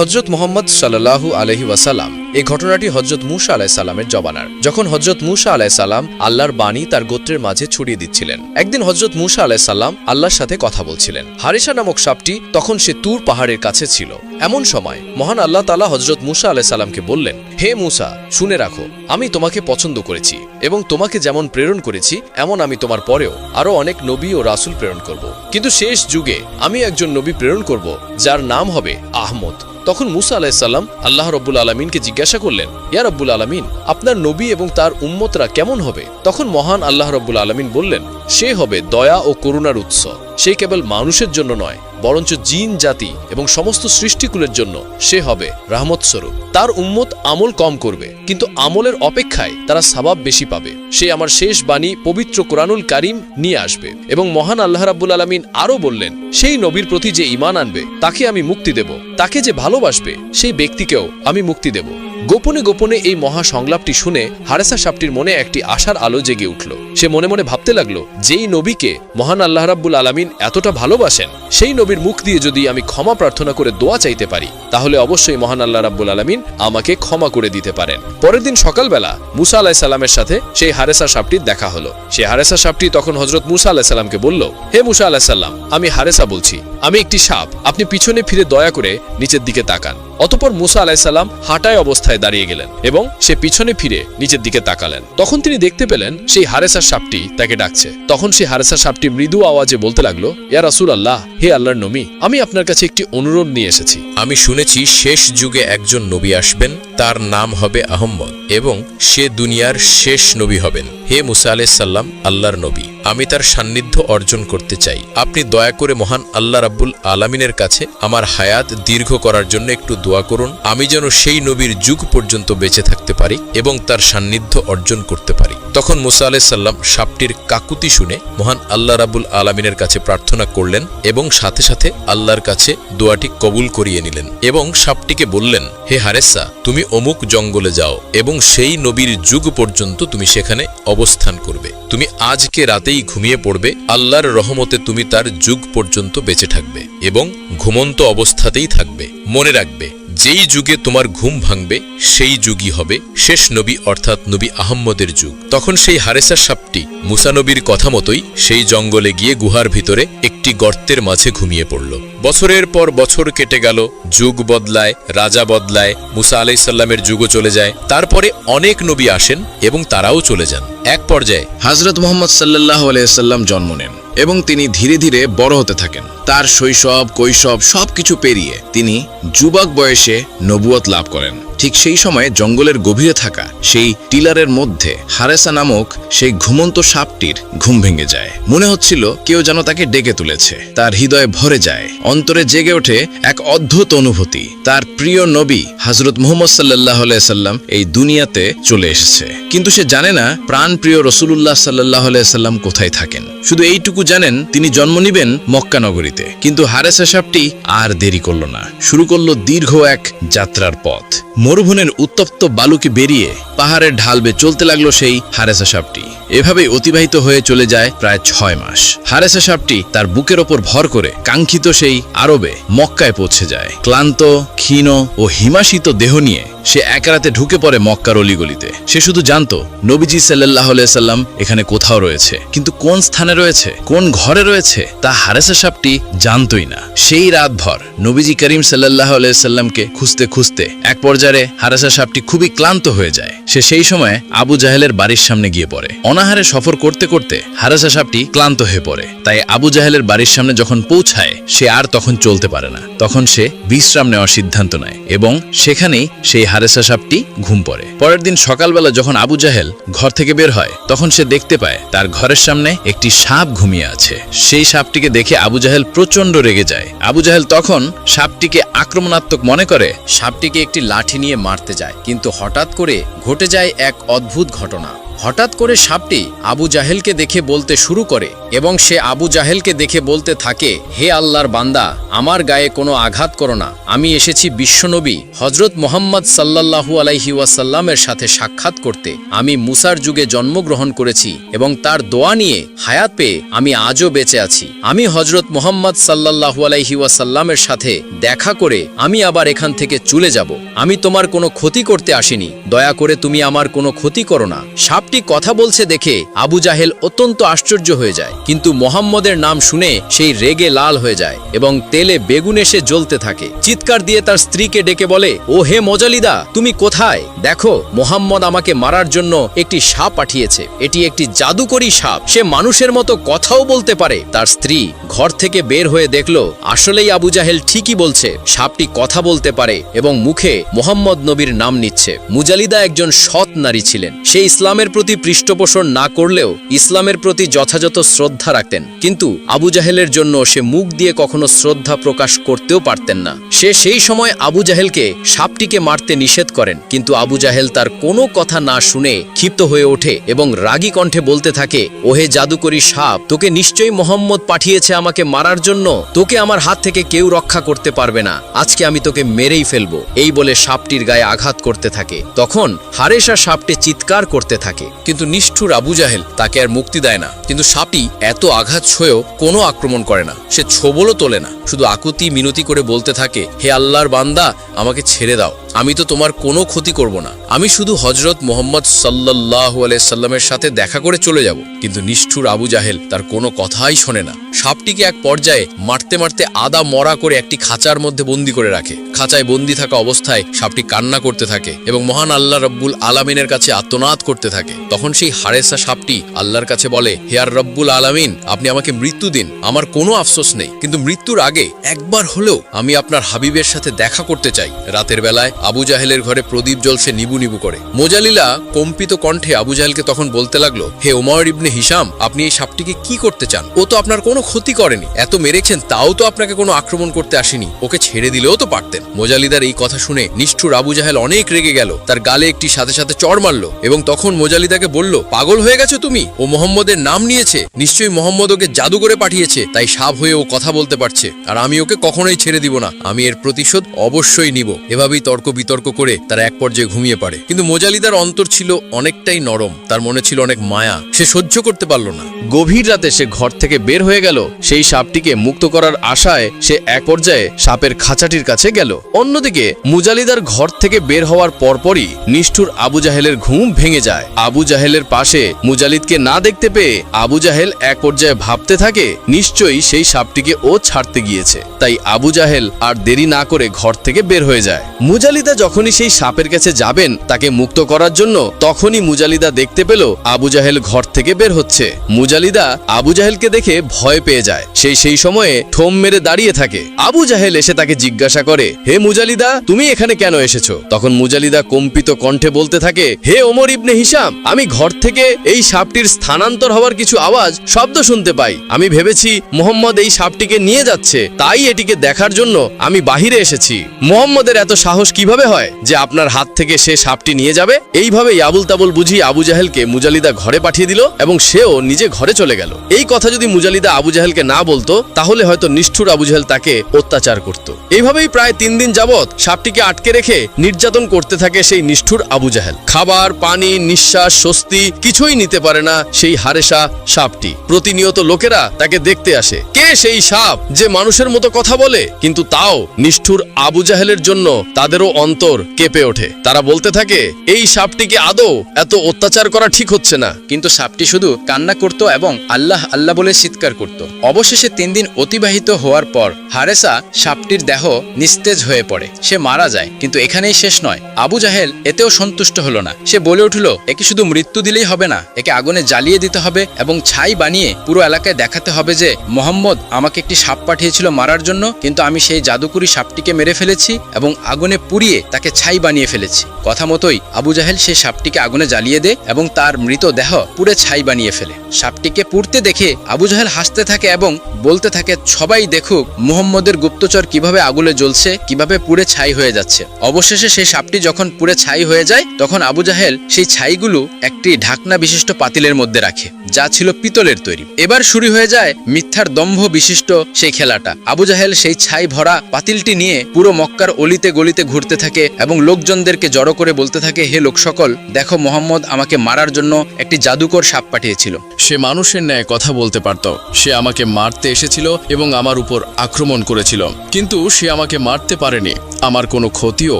হযরত মুহাম্মদ সাল্লাল্লাহু আলাইহি ওয়াসাল্লাম এই ঘটনাটি হযরত মূসা আলাইহিস সালামের জবানার। যখন হযরত মূসা আলাইহিস সালাম আল্লাহর বাণী তার গোত্রের মাঝে ছড়িয়ে দিচ্ছিলেন, একদিন হযরত মূসা আলাইহিস সালাম আল্লাহর সাথে কথা বলছিলেন। হারিসা নামক সাপটি তখন সে তুর পাহাড়ের কাছে ছিল। এমন সময় মহান আল্লাহ তাআলা হযরত মূসা আলাইহিস সালামকে বললেন, হে মূসা, শুনে রাখো, আমি তোমাকে পছন্দ করেছি এবং তোমাকে যেমন প্রেরণ করেছি এমন আমি তোমার পরেও আরো অনেক নবী ও রাসূল প্রেরণ করব। কিন্তু শেষ যুগে আমি একজন নবী প্রেরণ করব যার নাম হবে আহমদ। তখন মূসা আলাইহিস সালাম আল্লাহ রাব্বুল আলামিনকে জিজ্ঞাসা করলেন, ইয়া রাব্বুল আলামিন, আপনার নবী এবং তার উম্মতরা কেমন হবে? তখন মহান আল্লাহ রাব্বুল আলামিন বললেন, সে হবে দয়া ও করুণার উৎস। সে কেবল মানুষের জন্য নয়, বরঞ্চ জিন জাতি এবং সমস্ত সৃষ্টিকুলের জন্য সে হবে রাহমত স্বরূপ। তার উম্মত আমল কম করবে, কিন্তু আমলের অপেক্ষায় তারা সওয়াব বেশি পাবে। সে আমার শেষ বাণী পবিত্র কোরআনুল কারীম নিয়ে আসবে। এবং মহান আল্লাহ রাব্বুল আলামিন আরও বললেন, সেই নবীর প্রতি যে ঈমান আনবে তাকে আমি মুক্তি দেব, তাকে যে ভালোবাসবে সেই ব্যক্তিকেও আমি মুক্তি দেব। গোপনে গোপনে এই মহা সংলাপটি শুনে হারেসা সাপটির মনে একটি আশার আলো জেগে উঠল। সে মনে মনে ভাবতে লাগলো, যেই নবীকে মহান আল্লাহ রাব্বুল আলামিন এতটা ভালোবাসেন, সেই নবীর মুখ দিয়ে যদি আমি ক্ষমা প্রার্থনা করে দোয়া চাইতে পারি, তাহলে অবশ্যই মহান আল্লাহ রাব্বুল আলামিন আমাকে ক্ষমা করে দিতে পারেন। পরের দিন সকালবেলা মূসা আলাইহিস সালামের সাথে সেই হারেসা সাপটির দেখা হলো। সেই হারেসা সাপটি তখন হযরত মূসা আলাইহিস সালামকে বলল, হে মূসা আলাইহিস সালাম, আমি হারেসা বলছি, আমি একটি সাপ, আপনি পিছনে ফিরে দয়া করে নিচের দিকে তাকান। অতঃপর মূসা আলাইহিস সালাম হাঁটায় অবস্থায় দাঁড়িয়ে গেলেন এবং সে পিছনে ফিরে নিচের দিকে তাকালেন। তখন তিনি দেখতে পেলেন সেই হারেসা সাপটি তাকে ডাকছে। তখন সেই হারেসা সাপটি মৃদু আওয়াজে বলতে লাগলো, ইয়া রাসূলুল্লাহ, হে আল্লাহর নবী, আমি আপনার কাছে একটি অনুরোধ নিয়ে এসেছি। আমি শুনেছি শেষ যুগে একজন নবী আসবেন, তার নাম হবে আহমদ এবং সে দুনিয়ার শেষ নবী হবেন। হে মূসা আলাইহিস সালাম, আল্লাহর নবী, আমি তার সান্নিধ্য অর্জন করতে চাই। আপনি দয়া করে মহান আল্লাহ রাব্বুল আলামিনের কাছে আমার হায়াত দীর্ঘ করার জন্য একটু দোয়া করুন, আমি যেন সেই নবীর যুগ পর্যন্ত বেঁচে থাকতে পারি এবং তার সান্নিধ্য অর্জন করতে পারি। তখন মূসা আলাইহিস সালাম সাপটির কাকুতি শুনে মহান আল্লাহ রাব্বুল আলামিনের কাছে প্রার্থনা করলেন এবং সাথে সাথে আল্লাহর কাছে দোয়াটি কবুল করিয়ে নিলেন এবং সাপটিকে বললেন, হে হারেসা, তুমি অমুক জঙ্গলে যাও এবং সেই নবীর যুগ পর্যন্ত তুমি সেখানে অবস্থান করবে। তুমি আজকে রাতেই ঘুমিয়ে পড়বে, আল্লাহর রহমতে তুমি তার যুগ পর্যন্ত বেঁচে থাকবে এবং ঘুমন্ত অবস্থাতেই থাকবে। মনে রাখবে, যেই যুগে তোমার ঘুম ভাঙবে সেই যুগই হবে শেষ নবী অর্থাৎ নবী আহম্মদের যুগ। তখন সেই হারেসা সাপটি মূসা নবীর কথা মতোই সেই জঙ্গলে গিয়ে গুহার ভিতরে একটি গর্তের মাঝে ঘুমিয়ে পড়ল। বছরের পর বছর কেটে গেল, যুগ বদলায়, রাজা বদলায়, মূসা আলাইহিস সালামের যুগও চলে যায়। তারপরে অনেক নবী আসেন এবং তারাও চলে যান। এক পর্যায়ে হযরত মুহাম্মদ সাল্লাল্লাহু আলাইহি ওয়াসাল্লাম জন্ম নেন এবং তিনি ধীরে ধীরে বড় হতে থাকেন। তার শৈশব কৈশব সবকিছু পেরিয়ে তিনি যুবক বয়সে নবুয়ত লাভ করেন। ঠিক সেই সময়ে জঙ্গলের গভীরে থাকা সেই টিলারের মধ্যে হারেসা নামক সেই ঘুমন্ত সাপটির ঘুম ভেঙে যায়। মনে হচ্ছিল কেউ যেন তাকে ডেকে তুলেছে। তার হৃদয়ে ভরে যায়, অন্তরে জেগে ওঠে এক অদ্ভুত অনুভূতি। তার প্রিয় নবী হযরত মুহাম্মদ সাল্লাল্লাহু আলাইহি সাল্লাম এই দুনিয়াতে চলে এসেছে, কিন্তু সে জানে না প্রাণ প্রিয় রাসূলুল্লাহ সাল্লাল্লাহু আলাইহি সাল্লাম কোথায় থাকেন। শুধু এইটুকু জানেন, তিনি জন্ম নেবেন মক্কা নগরীতে। কিন্তু হারেসা সাপটি আর দেরি করল না, শুরু করলো দীর্ঘ এক যাত্রার পথ। মরুভূমির উত্তপ্ত বালুকে বেরিয়ে পাহাড়ের ঢাল বেয়ে চলতে লাগলো সেই হারেসা সাপটি। এভাবেই অতিবাহিত হয়ে চলে যায় প্রায় 6 মাস। হারেসা সাপটি তার বুকের ওপর ভর করে কাঙ্ক্ষিত সেই আরবে মক্কায় পৌঁছে যায়। ক্লান্ত, ক্ষীণ ও হিমাশিত দেহ নিয়ে সে এক রাতে ঢুকে পড়ে মক্কার অলিগলিতে। সে শুধু জানতো নবীজি সাল্লাল্লাহু আলাইহি সাল্লাম এখানে কোথাও রয়েছে, কিন্তু কোন স্থানে রয়েছে, কোন ঘরে রয়েছে তা হারেসা সাপটি জানতোই না। সেই রাতভর নবীজি করিম সাল্লাল্লাহু আলাইহি সাল্লামকে খুঁজতে খুঁজতে এক পর্যায়ে হারেসা সাপটি খুবই ক্লান্ত হয়ে যায়। সে সেই সময় আবু জাহেলের বাড়ির সামনে গিয়ে পড়ে। অনাহারে সফর করতে করতে হারেসা সাপটি ক্লান্ত হয়ে পড়ে। তাই আবু জাহেলের বাড়ির সামনে যখন পৌঁছায়, সে আর তখন চলতে পারে না। তখন সে বিশ্রাম নেওয়ার সিদ্ধান্ত নেয় এবং সেখানেই সেই হারেসা সাপটি ঘুম পড়ে। পরের দিন সকালবেলা যখন আবু জাহেল ঘর থেকে বের হয়, তখন সে দেখতে পায় তার ঘরের সামনে একটি সাপ ঘুমিয়ে আছে। সেই সাপটিকে দেখে আবু জাহেল প্রচন্ড রেগে যায়। আবু জাহেল তখন সাপটিকে আক্রমণাত্মক মনে করে সাপটিকে একটি লাঠি নিয়ে মারতে যায়, কিন্তু হঠাৎ করে ঘটে যায় এক অদ্ভুত ঘটনা। হঠাৎ করে সাপটি আবু জাহেলকে দেখে বলতে শুরু করে এবং সে আবু জাহেলকে দেখে বলতে থাকে, হে আল্লাহর বান্দা, আমার গায়ে কোনো আঘাত করো না। আমি এসেছি বিশ্বনবী হজরত মুহাম্মদ সাল্লাল্লাহু আলাইহি ওয়াসাল্লামের সাথে সাক্ষাৎ করতে। আমি মুসার যুগে জন্মগ্রহণ করেছি এবং তার দোয়া নিয়ে হায়াত পেয়ে আমি আজও বেঁচে আছি। আমি হজরত মুহাম্মদ সাল্লাল্লাহু আলাইহি ওয়াসাল্লামের সাথে দেখা করে আমি আবার এখান থেকে চলে যাব। আমি তোমার কোনো ক্ষতি করতে আসিনি, দয়া করে তুমি আমার কোনো ক্ষতি করো না। সাপটি কথা বলছে দেখে আবু জাহেল অত্যন্ত আশ্চর্য হয়ে যায়, কিন্তু মুহাম্মদের নাম শুনে সেই রেগে লাল হয়ে যায় এবং তেলে বেগুন এসে জ্বলতে থাকে। চিৎকার দিয়ে তার স্ত্রীকে ডেকে বলে, ও হে মোজালিদা, তুমি কোথায়? দেখো, মুহাম্মদ আমাকে মারার জন্য একটি সাপ পাঠিয়েছে। এটি একটি জাদুকরী সাপ, সে মানুষের মতো কথাও বলতে পারে। তার স্ত্রী ঘর থেকে বের হয়ে দেখলো আসলেই আবু জাহেল ঠিকই বলছে, সাপটি কথা বলতে পারে এবং মুখে মুহাম্মদ নবীর নাম নিচ্ছে। মুজালিদা একজন সৎ নারী ছিলেন। সে ইসলামের প্রতি পৃষ্ঠপোষণ না করলেও ইসলামের প্রতি যথাযথ শ্রদ্ধা রাখতেন, কিন্তু আবু জাহেলের জন্য সে মুখ দিয়ে কখনো শ্রদ্ধা প্রকাশ করতেও পারতেন না। সে সেই সময় আবু জাহেলকে সাপটিকে মারতে নিষেধ করেন, কিন্তু আবু জাহেল তার কোনো কথা না শুনে ক্ষিপ্ত হয়ে ওঠে এবং রাগী কণ্ঠে বলতে থাকে, ওহে জাদুকরী সাপ, তোকে নিশ্চয়ই মুহাম্মদ পাঠিয়েছে আমাকে মারার জন্য। তোকে আমার হাত থেকে কেউ রক্ষা করতে পারবে না। আজকে আমি তোকে মেরেই ফেলবো। এই বলে সাপটির গায়ে আঘাত করতে থাকে। তখন হারেসা সাপটি চিৎকার করতে থাকে, কিন্তু নিষ্ঠুর আবু জাহেল তাকে আর মুক্তি দেয় না। কিন্তু সাপটি এত আঘাত সয়েও কোনো আক্রমণ করে না, সে ছোবলও তোলে না, শুধু আকুতি মিনতি করে বলতে থাকে, হে আল্লাহর বান্দা, আমাকে ছেড়ে দাও। আমি তো তোমার কোনো ক্ষতি করব না। আমি শুধু হজরত মুহাম্মদ সাল্লাল্লাহু আলাইহি সাল্লামের সাথে দেখা করে চলে যাব। কিন্তু নিষ্ঠুর আবু জাহেল তার কোনো কথাই শোনে না। সাপটিকে এক পর্যায়ে মারতে মারতে আদা মরা করে একটি খাঁচার মধ্যে বন্দী করে রাখে। খাঁচায় বন্দী থাকা অবস্থায় সাপটি কান্না করতে থাকে এবং মহান আল্লাহ রব্বুল আলামিনের কাছে আর্তনাদ করতে থাকে। তখন সেই হারেসা সাপটি আল্লাহর কাছে বলে, হে আর রব্বুল আলামিন, আপনি আমাকে মৃত্যু দিন, আমার কোনো আফসোস নেই, কিন্তু মৃত্যুর আগে একবার হলেও আমি আপনার হাবিবের সাথে দেখা করতে চাই। রাতের বেলায় আবু জাহেলের ঘরে প্রদীপ জ্বলছে নিবু নিবু করে। মোজালিলা কম্পিত কণ্ঠে আবু জাহেলকে তখন বলতে লাগলো, হে উমাইর ইবনে হিশাম, আপনি এই সাপটিকে কি করতে চান? ও তো আপনার কোনো ক্ষতি করেনি, এত মেরেছেন তাও তো আপনাকে কোনো আক্রমণ করতে আসেনি, ওকে ছেড়ে দিলেও তো পারতেন। মোজালিদার এই কথা শুনে নিষ্ঠুর আবু জাহেল অনেক রেগে গেল, তার গালে একটি সাথে সাথে চড় মারল এবং তখন মোজালিদাকে বলল, পাগল হয়ে গেছো তুমি? ও মোহাম্মদের নাম নিয়েছে, নিশ্চয়ই মোহাম্মদ ওকে জাদু করে পাঠিয়েছে, তাই সাপ হয়ে ও কথা বলতে পারছে, আর আমি ওকে কখনোই ছেড়ে দিব না, আমি এর প্রতিশোধ অবশ্যই নিব। এভাবেই তর্ক বিতর্ক করে তারা এক পর্যায়ে ঘুমিয়ে পড়ে। কিন্তু মোজালিদার অন্তর ছিল অনেকটাই নরম, তার মনে ছিল অনেক মায়া, সে সহ্য করতে পারল না। গভীর রাতে সে ঘর থেকে বের হয়ে গেল। সেই সাপটিকে মুক্ত করার আশায় সে এক পর্যায়ে সাপের খাঁচাটির কাছে গেল। অন্যদিকে মুজালিদার ঘর থেকে বের হওয়ার পরপরই নিষ্ঠুর আবু জাহেলের ঘুম ভেঙে যায়। আবু জাহেলের পাশে মুজালিদকে না দেখতে পেয়ে আবু জাহেল এক পর্যায়ে ভাবতে থাকে, নিশ্চয়ই সেই সাপটিকে ও ছাড়তে গিয়েছে। তাই আবু জাহেল আর দেরি না করে ঘর থেকে বের হয়ে যায়। মুজালিদা যখনই সেই সাপের কাছে যাবেন তাকে মুক্ত করার জন্য, তখনই মুজালিদা দেখতে পেল আবু জাহেল ঘর থেকে বের হচ্ছে। মুজালিদা আবু জাহেলকে দেখে ভয় পেয়ে যায়। সেই সময়ে ঠোম মেরে দাঁড়িয়ে থাকে। আবু জাহেল এসে তাকে জিজ্ঞাসা করে, হে মুজালিদা, তুমি এখানে কেন এসেছো? তখন মুজালিদা কম্পিত কণ্ঠে বলতে থাকে, হে ওমর ইবনে হিশাম, আমি ঘর থেকে এই সাপটির স্থানান্তর হওয়ার কিছু আওয়াজ শব্দ শুনতে পাই। আমি ভেবেছি মুহাম্মদ এই সাপটিকে নিয়ে যাচ্ছে, তাই এটিকে দেখার জন্য আমি বাহিরে এসেছি। মুহাম্মদের এত সাহস কিভাবে হয় যে আপনার হাত থেকে সে সাপটি নিয়ে যাবে? এইভাবেই আবুল তাবুল বুঝিয়ে আবু জাহেলকে মুজালিদা ঘরে পাঠিয়ে দিল এবং সেও নিজে ঘরে চলে গেল। এই কথা যদি মুজালিদা আবু জাহেলকে না বলতো, তাহলে হয়তো নিষ্ঠুর আবু জাহেল তাকে অত্যাচার করত। এইভাবেই প্রায় 3 দিন যাবৎ সাপটিকে আটকে রেখে নির্যাতন করতে থাকে সেই নিষ্ঠুর আবু জাহেল। খাবার, পানি, নিঃশ্বাস, স্বস্তি কিছুই নিতে পারে না সেই হারেসা সাপটি। প্রতিনিয়ত লোকেরা তাকে দেখতে আসে, কে সেই সাপ যে মানুষের মতো কথা বলে? কিন্তু তাও নিষ্ঠুর আবু জাহেলের জন্য তাদেরও অন্তর কেঁপে ওঠে। তারা বলতে থাকে, এই সাপটিকে আদৌ এত অত্যাচার করা ঠিক হচ্ছে না। কিন্তু সাপটি শুধু কান্না করত এবং আল্লাহ আল্লাহ বলে চিৎকার করত। অবশেষে 3 দিন অতিবাহিত হওয়ার পর হারেসা সাপটির দেহ নিস্তেজ হয়ে পড়ে, সে মারা যায়। কিন্তু এখানেই শেষ নয়, আবু জাহেল এতেও সন্তুষ্ট হলো না। সে বলে উঠল, একে শুধু মৃত্যু দিলেই হবে না, একে আগুনে জ্বালিয়ে দিতে হবে এবং ছাই বানিয়ে পুরো এলাকায় দেখাতে হবে যে মুহাম্মদ আমাকে একটি সাপ পাঠিয়েছিল মারার জন্য, কিন্তু আমি সেই জাদুকরি সাপটিকে মেরে ফেলেছি এবং আগুনে পুড়িয়ে জ্বালিয়ে তাকে ছাই বানিয়ে ফেলেছি। কথা মতোই আবু জাহেল সে সাপটিকে আগুনে জ্বালিয়ে দেয় এবং তার মৃত দেহ পুড়ে ছাই বানিয়ে ফেলে। সাপটিকে পুড়তে দেখে আবু জাহেল হাসতে থাকে এবং বলতে থাকে, সবাই দেখুক মুহাম্মদের গুপ্তচর কিভাবে আগুনে জ্বলছে, কিভাবে পুড়ে ছাই হয়ে যাচ্ছে। অবশেষে সেই সাপটি যখন পুড়ে ছাই হয়ে যায় তখন আবু জাহেল সেই ছাইগুলো একটি ঢাকনা বিশিষ্ট পাতিলের মধ্যে রাখে, যা ছিল পিতলের তৈরি। এবার শুরু হয়ে যায় মিথ্যার দম্ভ বিশিষ্ট সেই খেলাটা। আবু জাহেল সেই ছাই ভরা পাতিলটি নিয়ে পুরো মক্কার অলিতে গলিতে ঘুরতে থাকে এবং লোকজনদেরকে জড়ো করে বলতে থাকে, হে লোক সকল, দেখো মোহাম্মদ আমাকে মারার জন্য একটি জাদুকর সাপ পাঠিয়েছিল। সে মানুষের ন্যায় কথা বলতে পারত। সে আমাকে মারতে এসেছিল এবং আমার উপর আক্রমণ করেছিল, কিন্তু সে আমাকে মারতে পারেনি, আমার কোনো ক্ষতিও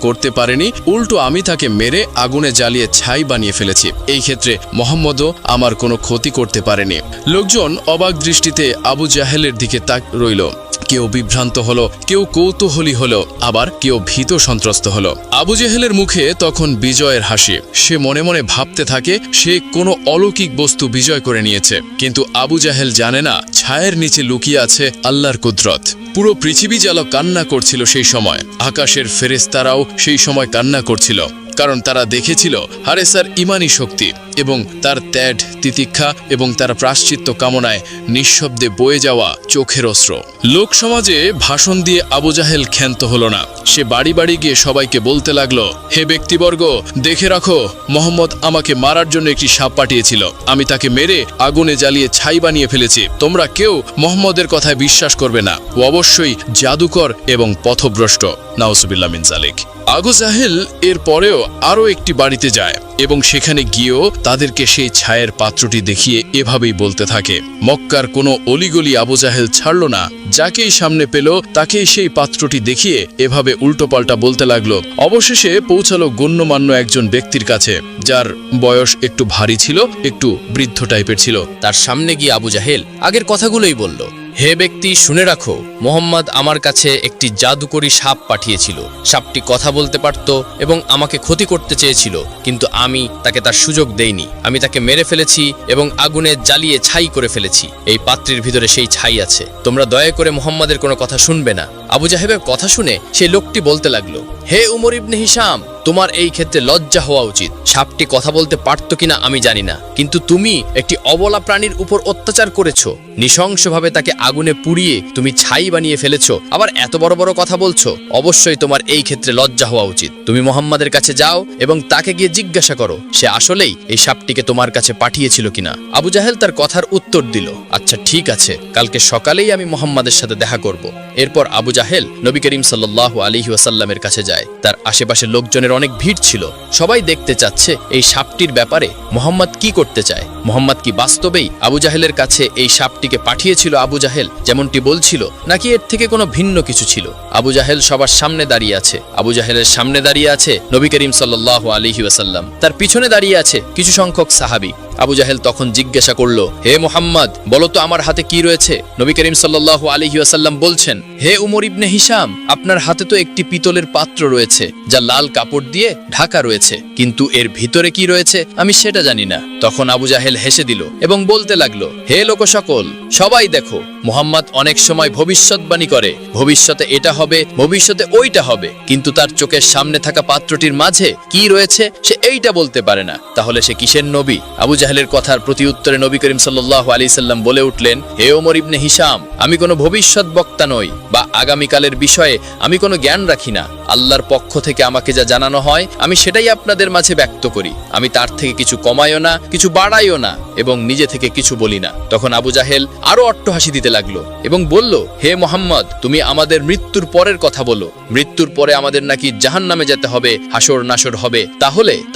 করতে পারেনি। উল্টো আমি তাকে মেরে আগুনে জ্বালিয়ে ছাই বানিয়ে ফেলেছি। এই ক্ষেত্রে মোহাম্মদও আমার কোনো ক্ষতি করতে পারেনি। লোকজন অবাক দৃষ্টিতে আবু জাহেলের দিকে তাক রইল। কেউ বিভ্রান্ত হলো, কেউ কৌতূহলী হলো, আবার কেউ ভীত সন্ত্রস্ত হলো। আবু জেহেলের মুখে তখন বিজয়ের হাসি। সে মনে মনে ভাবতে থাকে সে কোনো অলৌকিক বস্তু বিজয় করে নিয়েছে, কিন্তু আবু জাহেল জানে না ছায়ের নিচে লুকিয়ে আছে আল্লাহর কুদরত। পুরো পৃথিবী যেন কান্না করছিল সেই সময়। আকাশের ফেরেশতারাও সেই সময় কান্না করছিল, কারণ তারা দেখেছিল হারেসার ইমানি শক্তি এবং তার ত্যাগ, তিতিক্ষা এবং তার প্রায়শ্চিত্ত কামনায় নিঃশব্দে বয়ে যাওয়া চোখের অস্ত্র। লোক সমাজে ভাষণ দিয়ে আবু জাহেল ক্ষান্ত হলো না। সে বাড়ি বাড়ি গিয়ে সবাইকে বলতে লাগলো, হে ব্যক্তিবর্গ, দেখে রাখো, মোহাম্মদ আমাকে মারার জন্য একটি সাপ পাঠিয়েছিল। আমি তাকে মেরে আগুনে জ্বালিয়ে ছাই বানিয়ে ফেলেছি। তোমরা কেউ মোহাম্মদের কথায় বিশ্বাস করবে না। ও অবশ্যই জাদুকর এবং পথভ্রষ্ট। নাউজুবিল্লাহ মিন যালিক। আবু জাহেল এর পরেও আরও একটি বাড়িতে যায় এবং সেখানে গিয়েও তাদেরকে সেই ছায়ের পাত্রটি দেখিয়ে এভাবেই বলতে থাকে। মক্কার কোনো অলিগলি আবু জাহেল ছাড়ল না। যাকেই সামনে পেল তাকেই সেই পাত্রটি দেখিয়ে এভাবে উল্টোপাল্টা বলতে লাগলো। অবশেষে পৌঁছালো গণ্যমান্য একজন ব্যক্তির কাছে, যার বয়স একটু ভারী ছিল, একটু বৃদ্ধ টাইপের ছিল। তার সামনে গিয়ে আবু জাহেল আগের কথাগুলোই বলল। হে ব্যক্তি, শুনে রাখো, মোহাম্মদ আমার কাছে একটি জাদুকরী সাপ পাঠিয়েছিল। সাপটি কথা বলতে পারত এবং আমাকে ক্ষতি করতে চেয়েছিল, কিন্তু আমি তাকে তার সুযোগ দেইনি। আমি তাকে মেরে ফেলেছি এবং আগুনে জ্বালিয়ে ছাই করে ফেলেছি। এই পাত্রের ভিতরে সেই ছাই আছে। তোমরা দয়া করে মোহাম্মদের কোনো কথা শুনবে না। আবু জাহেলের কথা শুনে সেই লোকটি বলতে লাগলো, হে উমর ইবনে হিশাম, তোমার এই ক্ষেত্রে লজ্জা হওয়া উচিত। সাপটি কথা বলতে পারত কিনা আমি জানি না, কিন্তু তুমি একটি অবলা প্রাণীর উপর অত্যাচার করেছো। নৃশংসভাবে তাকে আগুনে পুড়িয়ে তুমি ছাই বানিয়ে ফেলেছো, আবার এত বড় বড় কথা বলছো। অবশ্যই তোমার এই ক্ষেত্রে লজ্জা হওয়া উচিত। তুমি মোহাম্মদের কাছে যাও এবং তাকে গিয়ে জিজ্ঞাসা করো সে আসলেই এই সাপটিকে তোমার কাছে পাঠিয়েছিল কিনা। আবু জাহেল তার কথার উত্তর দিল, আচ্ছা ঠিক আছে, কালকে সকালেই আমি মোহাম্মদের সাথে দেখা করব। এরপর আবু জাহেল নবী করিম সাল্লাল্লাহু আলাইহি ওয়াসাল্লামের কাছে যায়। তার আশেপাশের লোকজনের অনেক ভিড় ছিল। সবাই দেখতে চাচ্ছে এই সাপটির ব্যাপারে মোহাম্মদ কি করতে চায়। মোহাম্মদ কি বাস্তবেই আবু জাহেলের কাছে এই সাপটিকে পাঠিয়েছিল আবু জাহেল যেমনটি বলছিল, নাকি এর থেকে কোনো ভিন্ন কিছু ছিল। আবু জাহেল সবার সামনে দাঁড়িয়ে আছে। আবু জাহেলের সামনে দাঁড়িয়ে আছে নবী করিম সাল্লাল্লাহু আলাইহি ওয়াসাল্লাম। তার পিছনে দাঁড়িয়ে আছে কিছু সংখ্যক সাহাবী। আবু জাহেল তখন জিজ্ঞাসা করলো, হে মুহাম্মদ, বলো তো আমার হাতে কি রয়েছে। নবী করিম সাল্লাল্লাহু আলাইহি ওয়াসাল্লাম বলছেন, হে উমর ইবনে হিশাম, আপনার হাতে তো একটি পিতলের পাত্র রয়েছে যা লাল কাপড় দিয়ে ঢাকা রয়েছে, কিন্তু এর ভিতরে কি রয়েছে আমি সেটা জানি না। তখন আবু জাহেল হেসে দিল এবং বলতে লাগলো, হে লোক সকল, সবাই দেখো, মুহাম্মদ অনেক সময় ভবিষ্যৎবাণী করে, ভবিষ্যতে এটা হবে, ভবিষ্যতে ওইটা হবে, কিন্তু তার চোখের সামনে থাকা পাত্রটির মাঝে কি রয়েছে সে এইটা বলতে পারে না। তাহলে সে কিসের নবী? আবু জাহেলের কথার প্রতি উত্তরে নবী করিম সাল্লাল্লাহু আলাইহি সাল্লাম বলে উঠলেন, হে ওমর ইবনে হিশাম, আমি কোনো ভবিষ্যৎ বক্তা নই বা আগামীকালের বিষয়ে আমি কোনো জ্ঞান রাখি না। আল্লাহর পক্ষ থেকে আমাকে যা জানানো হয় আমি সেটাই আপনাদের মাঝে ব্যক্ত করি। আমি তার থেকে কিছু কমাইও না, কিছু বাড়াইও না এবং নিজে থেকে কিছু বলি না। তখন আবু জাহেল আরো অট্টহাসি দিতে লাগলো এবং বলল, হে মোহাম্মদ, তুমি আমাদের মৃত্যুর পরের কথা বলো। মৃত্যুর পরে আমাদের নাকি জাহান্নামে যেতে হবে, হাসর নাসর হবে।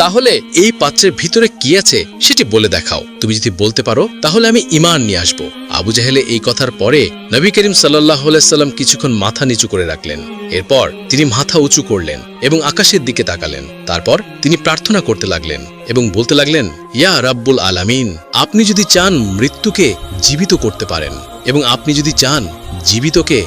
তাহলে এই পাত্রের ভিতরে কি আছে সেটি বলে দেখাও। তুমি যদি বলতে পারো তাহলে আমি ঈমান নিয়ে আসবো। আবু জাহেলে এই কথার পরে নবী করিম সাল্লাল্লাহু আলাইহি সাল্লাম কিছুক্ষণ মাথা নিচু করে রাখলেন। এরপর তিনি মাথা উঁচু করলেন এবং আকাশের দিকে তাকালেন। তারপর তিনি প্রার্থনা করতে লাগলেন এবং বলতে লাগলেন, ইয়া রাব্বুল আলামিন, আপনি যদি চান মৃত্যুকে জীবিত করতে পারেন এবং আপনি যদি চান জীবিতকে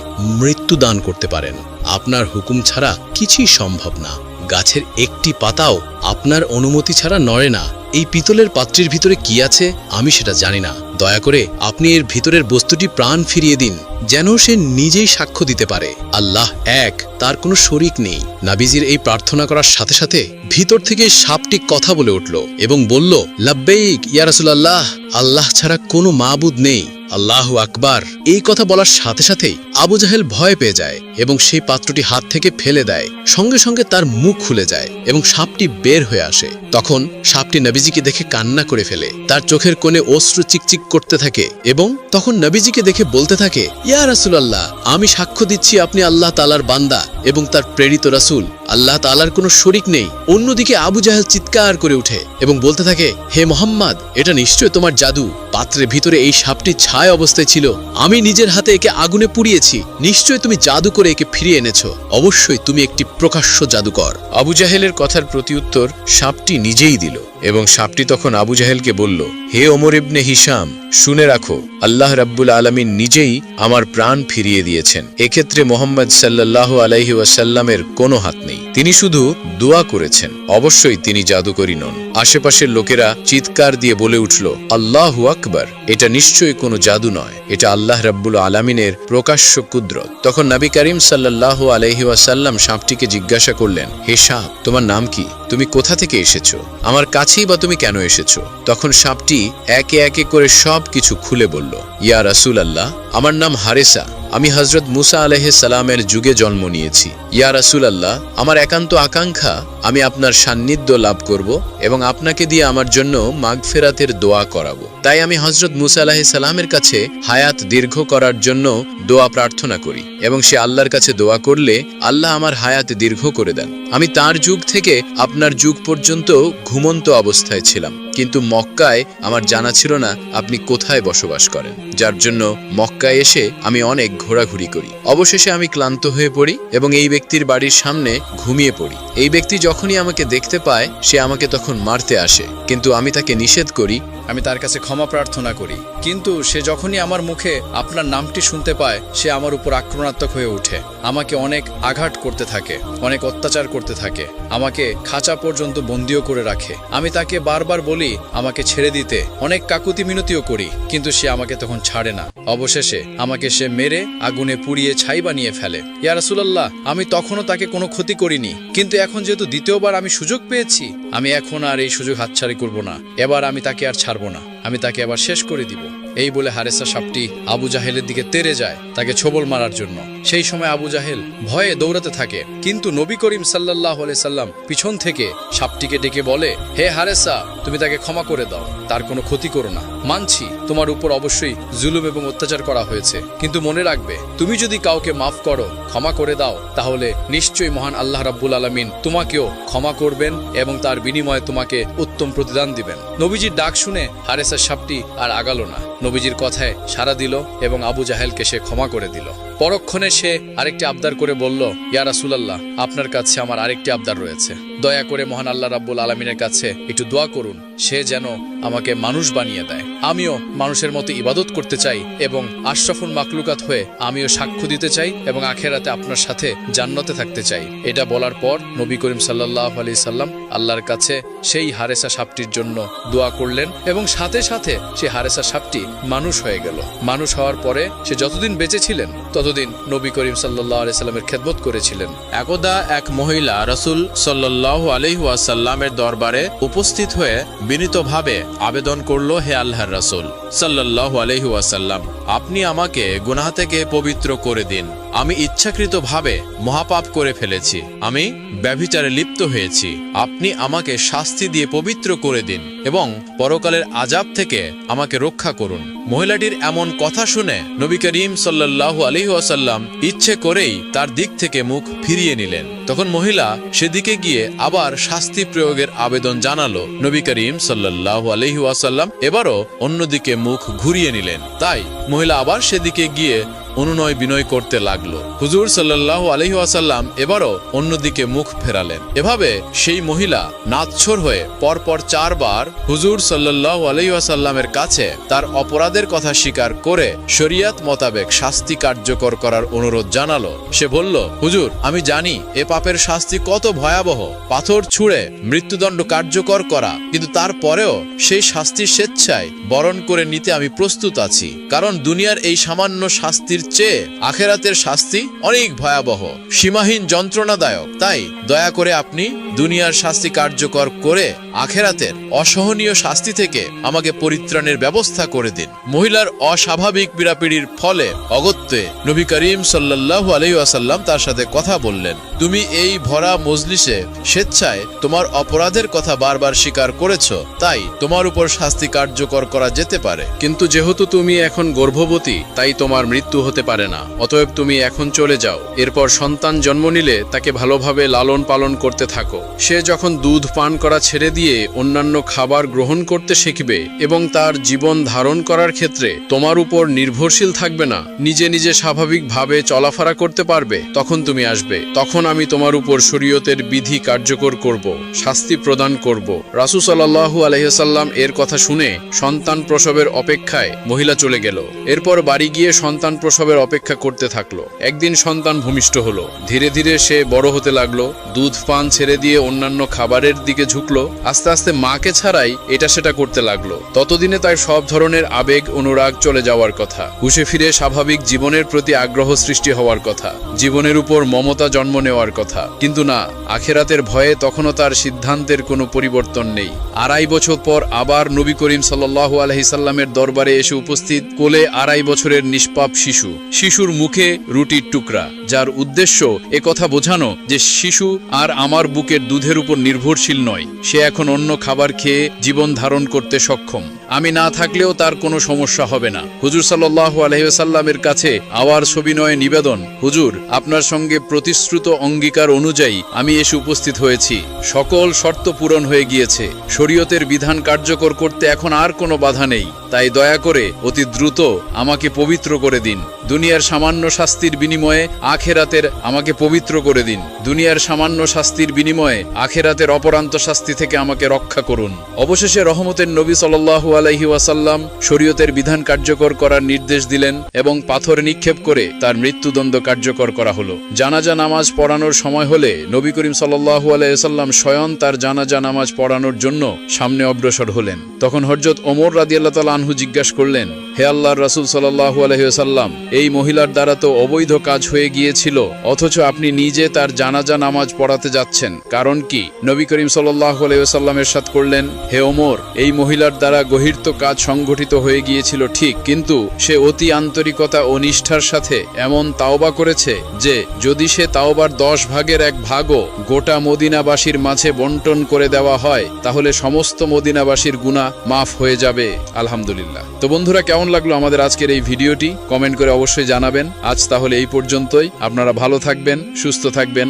মৃত্যু দান করতে পারেন। আপনার হুকুম ছাড়া কিছুই সম্ভব না। গাছের একটি পাতাও আপনার অনুমতি ছাড়া নড়ে না। এই পিতলের পাত্রের ভিতরে কি আছে আমি সেটা জানি না, দয়া করে আপনি এর ভিতরের বস্তুটি প্রাণ ফিরিয়ে দিন, যেন সে নিজেই সাক্ষ্য দিতে পারে আল্লাহ এক, তার কোনো শরিক নেই। নাবিজির এই প্রার্থনা করার সাথে সাথে ভিতর থেকে সাপটি কথা বলে উঠল এবং বলল, লাব্বাইক ইয়া রাসূলুল্লাহ, আল্লাহ ছাড়া কোনো মাবুদ নেই, আল্লাহু আকবার। এই কথা বলার সাথে সাথেই আবু জাহেল ভয় পেয়ে যায় এবং সেই পাত্রটি হাত থেকে ফেলে দেয়। সঙ্গে সঙ্গে তার মুখ খুলে যায় এবং সাপটি বের হয়ে আসে। তখন সাপটি নবীজিকে দেখে কান্না করে ফেলে, তার চোখের কোণে অশ্রু চিকচিক করতে থাকে এবং তখন নবীজিকে দেখে বলতে থাকে, ইয়া রাসূলুল্লাহ, আমি সাক্ষ্য দিচ্ছি আপনি আল্লাহ তাআলার বান্দা এবং তার প্রেরিত রাসূল, আল্লাহ তাআলার কোনো শরিক নেই। অন্যদিকে আবু জাহেল চিৎকার করে উঠে এবং বলতে থাকে, হে মুহাম্মদ, এটা নিশ্চয় তোমার জাদু, পাত্রের ভিতরে এই সাপটি ছায় অবস্থায় ছিল, আমি নিজের হাতে একে আগুনে পুড়িয়েছি, নিশ্চয় তুমি জাদু করে একে ফিরিয়ে এনেছো, অবশ্যই তুমি একটি প্রকাশ্য জাদুকর। আবু জাহেলের কথার প্রতিউত্তর সাপটি নিজেই দিল এবং সাপটি তখন আবু জাহেলকে বলল, হে ওমর ইবনে হিশাম, শুনে রাখো, আল্লাহ রাব্বুল আলামিন নিজেই আমার প্রাণ ফিরিয়ে দিয়েছেন। এক্ষেত্রে মুহাম্মদ সাল্লাল্লাহু আলাইহি ওয়াসাল্লামের কোনো হাত নেই, তিনি শুধু দোয়া করেছেন, অবশ্যই তিনি জাদুকরী নন। আশেপাশের লোকেরা চিৎকার দিয়ে বলে উঠল, আল্লাহু আকবার, এটা নিশ্চয়ই কোনো জাদু নয়, এটা আল্লাহ রাব্বুল আলামিনের প্রকাশ্য কুদরত। তখন নবী করিম সাল্লাল্লাহু আলাইহি ওয়াসাল্লাম সাপটিকে জিজ্ঞাসা করলেন, হে সাপ, তোমার নাম কি? তুমি কোথা থেকে এসেছো? আমার কাছেই বা তুমি কেন এসেছো? তখন সাপটি একে একে করে সব কিছু খুলে বলল, ইয়া রাসূলুল্লাহ, আমার নাম হারেসা, আমি হযরত মুসা আলাইহিস সালামের যুগে জন্ম নিয়েছি। ইয়া রাসূলুল্লাহ, আমার একান্ত আকাঙ্ক্ষা আমি আপনার সান্নিধ্য লাভ করব এবং আপনাকে দিয়ে আমার জন্য মাগফিরাতের দোয়া করাবো। তাই আমি হযরত মুসা আলাইহিস সালামের কাছে হায়াত দীর্ঘ করার জন্য দোয়া প্রার্থনা করি এবং সে আল্লাহর কাছে দোয়া করলে আল্লাহ আমার হায়াত দীর্ঘ করে দেন। আমি তার যুগ থেকে আপনার যুগ পর্যন্ত ঘুমন্ত অবস্থায় ছিলাম, কিন্তু মক্কায় আমার জানা ছিল না আপনি কোথায় বসবাস করেন, যার জন্য মক্কায় এসে আমি অনেক ঘোরাঘুরি করি। অবশেষে আমি ক্লান্ত হয়ে পড়ি এবং এই ব্যক্তির বাড়ির সামনে ঘুমিয়ে পড়ি। এই ব্যক্তি যখনই আমাকে দেখতে পায় সে আমাকে তখন মারতে আসে, কিন্তু আমি তাকে নিষেধ করি। আমি তার কাছে ক্ষমা প্রার্থনা করি, কিন্তু সে যখনই আমার মুখে আপনার নামটি শুনতে পায় সে আমার উপর আক্রমণাত্মক হয়ে ওঠে, আমাকে অনেক আঘাত করতে থাকে, অনেক অত্যাচার করতে থাকে, আমাকে খাঁচা পর্যন্ত বন্দিও করে রাখে। আমি তাকে বারবার বলি আমাকে ছেড়ে দিতে, অনেক কাকুতি মিনতিও করি, কিন্তু সে আমাকে তখন ছাড়ে না। অবশেষে আমাকে সে মেরে আগুনে পুড়িয়ে ছাই বানিয়ে ফেলে। ইয়া রাসূলুল্লাহ, আমি তখনও তাকে কোনো ক্ষতি করিনি, কিন্তু এখন যেহেতু দ্বিতীয়বার আমি সুযোগ পেয়েছি, আমি এখন আর এই সুযোগ হাতছাড়ি করব না। এবার আমি তাকে আর ছাড়বো না, আমি তাকে আবার শেষ করে দিব। এই বলে হারেসা সাপটি আবু জাহেলের দিকে তেড়ে যায় তাকে ছোবল মারার জন্য। সেই সময় আবু জাহেল ভয়ে দৌড়াতে থাকে, কিন্তু নবী করিম সাল্লাল্লাহু আলাইহি সাল্লাম পিছন থেকে সাপটিকে ডেকে বলে, হে হারেসা, তুমি তাকে ক্ষমা করে দাও, তার কোনো ক্ষতি করো না। মানছি তোমার উপর অবশ্যই জুলুম এবং অত্যাচার করা হয়েছে, কিন্তু মনে রাখবে তুমি যদি কাউকে মাফ করো, ক্ষমা করে দাও, তাহলে নিশ্চয়ই মহান আল্লাহ রাব্বুল আলামিন তোমাকেও ক্ষমা করবেন এবং তার বিনিময়ে তোমাকে উত্তম প্রতিদান দিবেন। নবীজির ডাক শুনে হারেসা সাপটি আর আগালো না, নবীজির কথায় সাড়া দিল এবং আবু জাহেলকে সে ক্ষমা করে দিল। পরক্ষণে সে আরেকটি আবদার করে বলল, ইয়া রাসূলুল্লাহ, আপনার কাছে আমার আরেকটি আবদার রয়েছে, দয়া করে মহান আল্লাহ রাব্বুল আলামিনের কাছে একটু দোয়া করুন, সে যেন আমাকে মানুষ বানিয়ে দেয়। আমিও মানুষের মতো ইবাদত করতে চাই এবং আশরাফুল মাখলুকাত হয়ে আমিও সাক্ষ্য দিতে চাই এবং আখিরাতে আপনার সাথে জান্নাতে থাকতে চাই। এটা বলার পর নবী করিম সাল্লাল্লাহু আলাইহি সাল্লাম আল্লাহর কাছে সেই হারেসা সাপটির জন্য দোয়া করলেন এবং সাথে সাথে সে হারেসা সাপটি মানুষ হয়ে গেল। মানুষ হওয়ার পরে সে যতদিন বেঁচে ছিলেন ততদিন নবী করিম সাল্লাল্লাহু আলাইহি সাল্লামের খেদমত করেছিলেন। একদা এক মহিলা রাসূল সাল্লাল্লাহু আলাইহি ওয়াসাল্লামের দরবারে উপস্থিত হয়ে বিনীতভাবে আবেদন করল, হে আল্লাহর রাসূল সাল্লাল্লাহু আলাইহি ওয়াসাল্লাম, আপনি আমাকে গুনাহ থেকে পবিত্র করে দিন। আমি ইচ্ছাকৃতভাবে মহাপাপ করে ফেলেছি, আমি ব্যভিচারে লিপ্ত হয়েছি, আপনি আমাকে শাস্তি দিয়ে পবিত্র করে দিন এবং পরকালের আযাব থেকে আমাকে রক্ষা করুন। মহিলাটির এমন কথা শুনে নবী করিম সাল্লাল্লাহু আলাইহি ওয়াসাল্লাম ইচ্ছে করেই তার দিক থেকে মুখ ফিরিয়ে নিলেন। তখন মহিলা সেদিকে গিয়ে আবার শাস্তি প্রয়োগের আবেদন জানালো। নবী করিম সাল্লাল্লাহু আলাইহি ওয়াসাল্লাম এবারও অন্যদিকে মুখ ঘুরিয়ে নিলেন। তাই মহিলা আবার সেদিকে গিয়ে অনুনয় বিনয় করতে লাগলো। হুজুর সাল্লাল্লাহু আলাইহি ওয়াসাল্লাম এবারও অন্যদিকে মুখ ফেরালেন। এভাবে সেই মহিলা নাচ্ছর হয়ে পরপর 4 বার হুজুর সাল্লাল্লাহু আলাইহি ওয়াসাল্লামের কাছে তার অপরাধের কথা স্বীকার করে শরিয়াত মোতাবেক শাস্তি কার্যকর করার অনুরোধ জানালো। সে বলল, হুজুর, আমি জানি এ পাপের শাস্তি কত ভয়াবহ, পাথর ছুঁড়ে মৃত্যুদণ্ড কার্যকর করা, কিন্তু তারপরেও সেই শাস্তি স্বেচ্ছায় বরণ করে নিতে আমি প্রস্তুত আছি, কারণ দুনিয়ার এই সামান্য শাস্তির চেয়ে আখেরাতের শাস্তি অনেক ভয়াবহ, সীমাহীন যন্ত্রণাদায়ক। তাই দয়া করে আপনি দুনিয়ার শাস্তি কার্যকর করে আখেরাতের অসহনীয় শাস্তি থেকে আমাকে পরিত্রাণের ব্যবস্থা করে দিন। মহিলার অস্বাভাবিক পীড়াপিড়ির ফলে অগত্যে নবী করিম সাল্লাল্লাহু আলাইহি ওয়াসাল্লাম তার সাথে কথা বললেন, তুমি এই ভরা মজলিসে স্বেচ্ছায় তোমার অপরাধের কথা বারবার স্বীকার করেছ, তাই তোমার উপর শাস্তি কার্যকর করা যেতে পারে। কিন্তু যেহেতু তুমি এখন গর্ভবতী, তাই তোমার মৃত্যু হতে পারে না। অতএব তুমি এখন চলে যাও। এরপর সন্তান জন্ম নিলে তাকে ভালোভাবে লালন পালন করতে থাকো। সে যখন দুধ পান করা ছেড়ে দিয়ে অন্যান্য খাবার গ্রহণ করতে শিখবে এবং তার জীবন ধারণ করার ক্ষেত্রে তোমার উপর নির্ভরশীল থাকবে না, নিজে নিজে স্বাভাবিকভাবে চলাফেরা করতে পারবে, তখন তুমি আসবে। তখন আমি তোমার উপর শরীয়তের বিধি কার্যকর করব, শাস্তি প্রদান করব। রাসূল সাল্লাল্লাহু আলাইহি ওয়াসাল্লাম এর কথা শুনে সন্তান প্রসবের অপেক্ষায় মহিলা চলে গেল। এরপর বাড়ি গিয়ে সন্তান প্রসবের অপেক্ষা করতে থাকলো। একদিন সন্তান ভূমিষ্ঠ হলো। ধীরে ধীরে সে বড় হতে লাগলো, দুধ পান ছেড়ে দিয়ে অন্যান্য খাবারের দিকে ঝুঁকলো। আস্তে আস্তে মাকে ছাড়াই এটা সেটা করতে লাগলো। ততদিনে তার সব ধরনের আবেগ অনুরাগ চলে যাওয়ার কথা, হুঁশে ফিরে স্বাভাবিক জীবনের প্রতি আগ্রহ সৃষ্টি হওয়ার কথা, জীবনের উপর মমতা জন্ম নেওয়ার কথা। কিন্তু না, আখেরাতের ভয়ে তখনও তার সিদ্ধান্তের কোনো পরিবর্তন নেই। 2.5 বছর পর আবার নবী করিম সাল্লাল্লাহু আলাইহি সাল্লামের দরবারে এসে উপস্থিত কোলে 2.5 বছরের নিষ্পাপ শিশু। শিশুর মুখে রুটির টুকরা, যার উদ্দেশ্য একথা বোঝানো যে শিশু আর আমার বুকের দুধের উপর নির্ভরশীল নয়, সে এখন অন্য খাবার খেয়ে জীবন ধারণ করতে সক্ষম। আমি না থাকলেও তার কোনো সমস্যা হবে না। হুজুর সাল্লাল্লাহু আলাইহি ওয়াসাল্লামের কাছে আবার সবিনয়ে নিবেদন, হুজুর, আপনার সঙ্গে প্রতিশ্রুত অঙ্গীকার অনুযায়ী আমি এসে উপস্থিত হয়েছি। সকল শর্ত পূরণ হয়ে গিয়েছে। শরীয়তের বিধান কার্যকর করতে এখন আর কোনো বাধা নেই। তাই দয়া করে অতি দ্রুত আমাকে পবিত্র করে দিন। দুনিয়ার সামান্য শাস্তির বিনিময়ে আখেরাতের আমাকে পবিত্র করে দিন। দুনিয়ার সামান্য শাস্তির বিনিময়ে আখেরাতের অপরান্ত শাস্তি থেকে আমাকে রক্ষা করুন। অবশেষে রহমতের নবী সাল্লাল্লাহু আলাইহি ওয়াসাল্লাম শরীয়তের বিধান কার্যকর করার নির্দেশ দিলেন এবং পাথর নিক্ষেপ করে তার মৃত্যুদণ্ড কার্যকর করা হলো। জানাজা নামাজ পড়ানোর সময় হলে নবী করিম সাল্লাল্লাহু আলাইহি ওয়াসাল্লাম স্বয়ং তার জানাজা নামাজ পড়ানোর জন্য সামনে অগ্রসর হলেন। তখন হযরত ওমর রাদিয়াল্লাহু তাআলা আনহু জিজ্ঞাসা করলেন, হে আল্লাহর রাসূল সাল্লাল্লাহু আলাইহি ওয়াসাল্লাম, এই মহিলার দ্বারা তো অবৈধ কাজ হয়ে গিয়েছিল, অথচ আপনি নিজে তার জানাজা নামাজ পড়াতে যাচ্ছেন, কারণ কি? নবী করিম সাল্লাল্লাহু আলাইহি ওয়াসাল্লাম ইরশাদ করলেন, হে ওমর, এই মহিলার দ্বারা গহির্ত কাজ সংগঠিত হয়ে গিয়েছিল ঠিক, কিন্তু সে অতি আন্তরিকতা ও নিষ্ঠার সাথে এমন তাওবা করেছে যে যদি সে তাওবার 10 ভাগের 1 ভাগও গোটা মদিনাবাসীর মাঝে বন্টন করে দেওয়া হয়, তাহলে সমস্ত মদিনাবাসীর গুনাহ মাফ হয়ে যাবে। আলহামদুলিল্লাহ। তো বন্ধুরা, কেমন লাগলো আমাদের আজকের এই ভিডিওটি? কমেন্ট করে অবশ্যই জানাবেন। আজ তাহলে এই পর্যন্তই। আপনারা ভালো থাকবেন, সুস্থ থাকবেন।